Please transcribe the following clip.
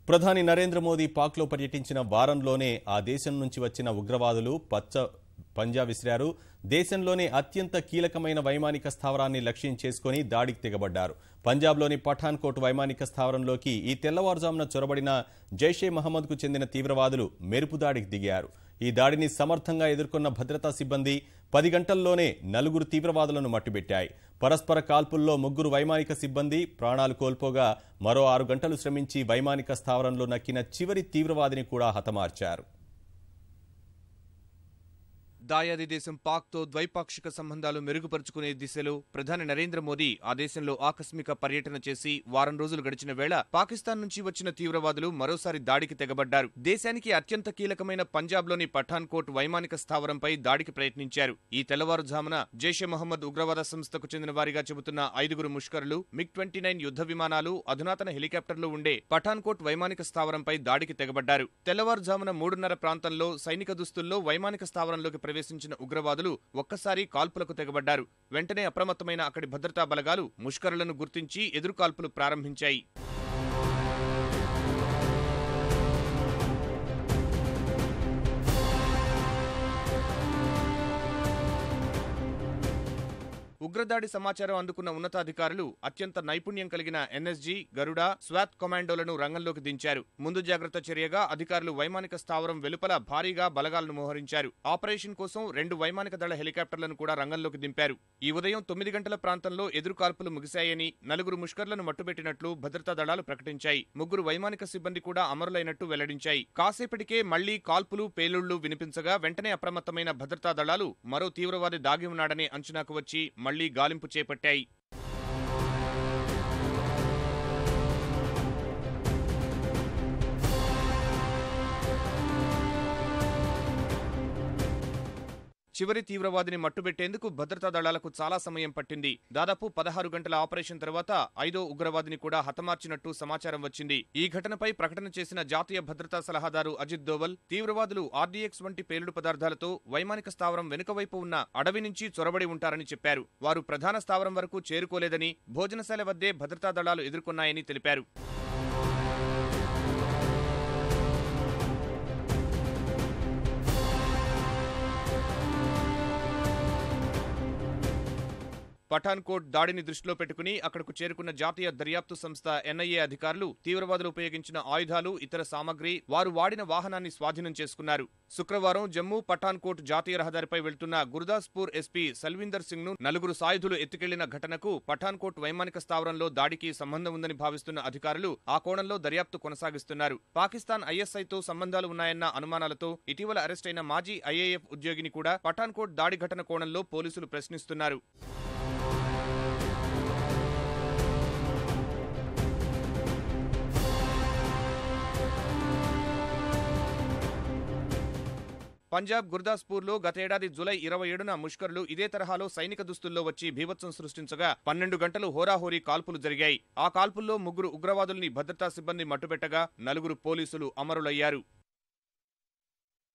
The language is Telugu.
ప్రధాని నరేంద్ర మోదీ పాక్లో పర్యటించిన వారంలోనే ఆ దేశం నుంచి వచ్చిన ఉగ్రవాదులు పంజా విసిరారు. దేశంలోనే అత్యంత కీలకమైన వైమానిక స్థావరాన్ని లక్ష్యం చేసుకుని దాడికి తెగబడ్డారు. పంజాబ్లోని పఠాన్కోట్ వైమానిక స్థావరంలోకి ఈ తెల్లవారుజామున చొరబడిన జైషే మహమ్మద్కు చెందిన తీవ్రవాదులు మెరుపు దాడికి దిగారు. ఈ దాడిని సమర్థంగా ఎదుర్కొన్న భద్రతా సిబ్బంది 10 గంటల్లోనే 4 తీవ్రవాదులను మట్టుబెట్టాయి. పరస్పర కాల్పుల్లో 3 వైమానిక సిబ్బంది ప్రాణాలు కోల్పోగా మరో 6 గంటలు శ్రమించి వైమానిక స్థావరంలో నక్కిన చివరి తీవ్రవాదిని కూడా హతమార్చారు. దాయాది దేశం పాక్తో ద్వైపాక్షిక సంబంధాలు మెరుగుపరుచుకునే దిశలో ప్రధాని నరేంద్ర మోదీ ఆ దేశంలో ఆకస్మిక పర్యటన చేసి వారం రోజులు గడిచిన వేళ పాకిస్తాన్ నుంచి వచ్చిన తీవ్రవాదులు మరోసారి దాడికి తెగబడ్డారు. దేశానికి అత్యంత కీలకమైన పంజాబ్లోని పఠాన్కోట్ వైమానిక స్థావరంపై దాడికి ప్రయత్నించారు. ఈ తెల్లవారుజామున జైషే మహమ్మద్ ఉగ్రవాద సంస్థకు చెందిన వారిగా చెబుతున్న 5 ముష్కరులు MiG-29 యుద్ధ విమానాలు, అధునాతన హెలికాప్టర్లు ఉండే పఠాన్కోట్ వైమానిక స్థావరంపై దాడికి తెగబడ్డారు. తెల్లవారుజామున 3:30 ప్రాంతంలో సైనిక దుస్తుల్లో వైమానిక స్థావరంలోకి ప్రవేశించిన ఉగ్రవాదులు ఒక్కసారి కాల్పులకు తెగబడ్డారు. వెంటనే అప్రమత్తమైన అక్కడి భద్రతా బలగాలు ముష్కరులను గుర్తించి ఎదురుకాల్పులు ప్రారంభించాయి. ఉగ్రదాడి సమాచారం అందుకున్న ఉన్నతాధికారులు అత్యంత నైపుణ్యం కలిగిన NSG, గరుడ, స్వాత్ కమాండోలను రంగంలోకి దించారు. ముందు జాగ్రత్త చర్యగా అధికారులు వైమానిక స్థావరం వెలుపల భారీగా బలగాలను మోహరించారు. ఆపరేషన్ కోసం 2 వైమానిక దళ హెలికాప్టర్లను కూడా రంగంలోకి దింపారు. ఈ ఉదయం 9 గంటల ప్రాంతంలో ఎదురుకాల్పులు ముగిశాయని, 4 ముష్కర్లను మట్టుబెట్టినట్లు భద్రతా దళాలు ప్రకటించాయి. 3 వైమానిక సిబ్బంది కూడా అమరులైనట్టు వెల్లడించాయి. కాసేపటికే మళ్లీ కాల్పులు, పేలుళ్లు వినిపించగా వెంటనే అప్రమత్తమైన భద్రతా దళాలు మరో తీవ్రవాది దాగి ఉన్నాడనే అంచనాకు వచ్చి మళ్లీ గాలింపు చేపట్టాయి. చివరి తీవ్రవాదిని మట్టుబెట్టేందుకు భద్రతా దళాలకు చాలా సమయం పట్టింది. దాదాపు 16 గంటల ఆపరేషన్ తర్వాత 5వ ఉగ్రవాదిని కూడా హతమార్చినట్టు సమాచారం వచ్చింది. ఈ ఘటనపై ప్రకటన చేసిన జాతీయ భద్రతా సలహాదారు అజిత్ దోవల్, తీవ్రవాదులు RDX వంటి పేలుడు పదార్థాలతో వైమానిక స్థావరం వెనుకవైపు ఉన్న అడవి నుంచి చొరబడి ఉంటారని చెప్పారు. వారు ప్రధాన స్థావరం వరకు చేరుకోలేదని, భోజనశాల వద్దే భద్రతా దళాలు ఎదుర్కొన్నాయని తెలిపారు. పఠాన్కోట్ దాడిని దృష్టిలో పెట్టుకుని అక్కడకు చేరుకున్న జాతీయ దర్యాప్తు సంస్థ NIA అధికారులు తీవ్రవాదులు ఉపయోగించిన ఆయుధాలు, ఇతర సామగ్రి, వారు వాడిన వాహనాన్ని స్వాధీనం చేసుకున్నారు. శుక్రవారం జమ్మూ పఠాన్కోట్ జాతీయ రహదారిపై వెళ్తున్న గుర్దాస్పూర్ SP సల్వీందర్ సింగ్ ను 4 సాయుధులు ఎత్తుకెళ్లిన ఘటనకు పఠాన్కోట్ వైమానిక స్థావరంలో దాడికి సంబంధం ఉందని భావిస్తున్న అధికారులు ఆ కోణంలో దర్యాప్తు కొనసాగిస్తున్నారు. పాకిస్తాన్ ISIతో సంబంధాలు ఉన్నాయన్న అనుమానాలతో ఇటీవల అరెస్టైన మాజీ IAF ఉద్యోగిని కూడా పఠాన్కోట్ దాడి ఘటన కోణంలో పోలీసులు ప్రశ్నిస్తున్నారు. పంజాబ్ గుర్దాస్పూర్లో గతేడాది జూలై 27న ముష్కరులు ఇదే తరహాలో సైనిక దుస్తుల్లో వచ్చి బీభత్సం సృష్టించగా 12 గంటలు హోరాహోరీ కాల్పులు జరిగాయి. ఆ కాల్పుల్లో 3 ఉగ్రవాదుల్ని భద్రతా సిబ్బంది మట్టుబెట్టగా 4 పోలీసులు అమరులయ్యారు.